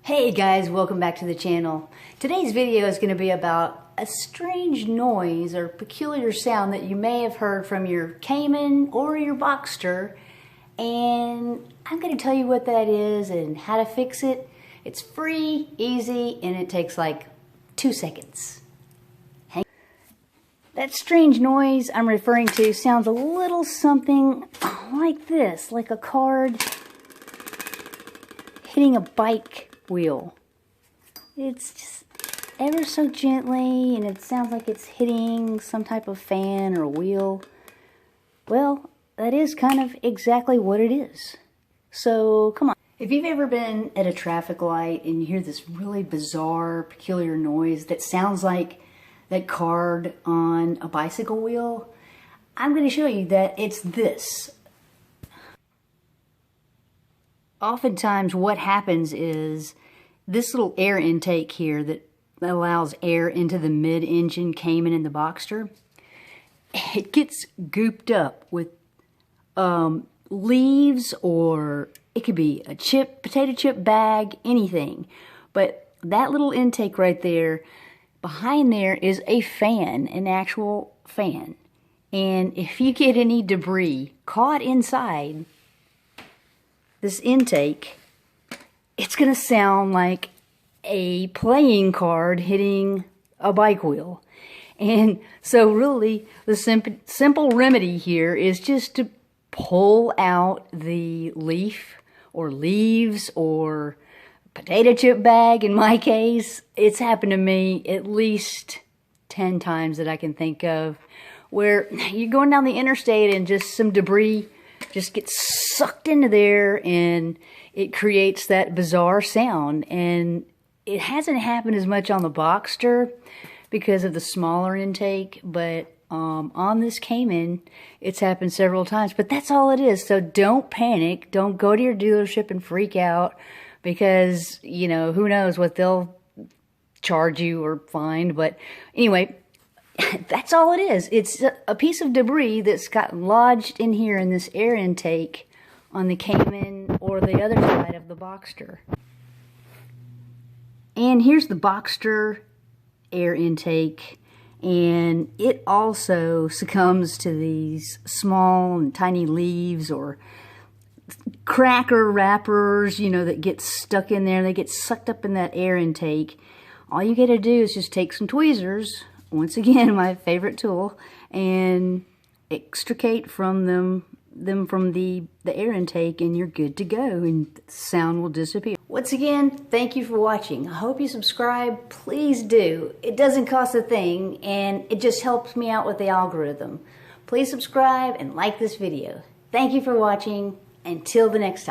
Hey guys, welcome back to the channel. Today's video is going to be about a strange noise or peculiar sound that you may have heard from your Cayman or your Boxster, and I'm going to tell you what that is and how to fix it. It's free, easy, and it takes like 2 seconds. That strange noise I'm referring to sounds a little something like this, like a card hitting a bike wheel. It's just ever so gently, and it sounds like it's hitting some type of fan or wheel. Well, that is kind of exactly what it is. So come on. If you've ever been at a traffic light and you hear this really bizarre, peculiar noise that sounds like that card on a bicycle wheel, I'm going to show you that it's this. Oftentimes what happens is this little air intake here that allows air into the mid-engine Cayman and the Boxster, it gets gooped up with leaves, or it could be a potato chip bag, anything. But that little intake right there, behind there is a fan, an actual fan. And if you get any debris caught inside this intake, it's going to sound like a playing card hitting a bike wheel. And so really the simple remedy here is just to pull out the leaf or leaves or potato chip bag. In my case, it's happened to me at least 10 times that I can think of, where you're going down the interstate and just some debris just gets sucked into there and it creates that bizarre sound. And it hasn't happened as much on the Boxster because of the smaller intake, but on this Cayman, it's happened several times. But that's all it is. So don't panic. Don't go to your dealership and freak out, because, you know, who knows what they'll charge you or fine. But anyway, that's all it is. It's a piece of debris that's got lodged in here in this air intake on the Cayman or the other side of the Boxster. And here's the Boxster air intake, and it also succumbs to these small and tiny leaves or cracker wrappers, you know, that get stuck in there. They get sucked up in that air intake. All you got to do is just take some tweezers, once again my favorite tool, and extricate from them from the air intake, and you're good to go, and the sound will disappear. Once again, thank you for watching. I hope you subscribe. Please do. It doesn't cost a thing, and it just helps me out with the algorithm. Please subscribe and like this video. Thank you for watching. Until the next time.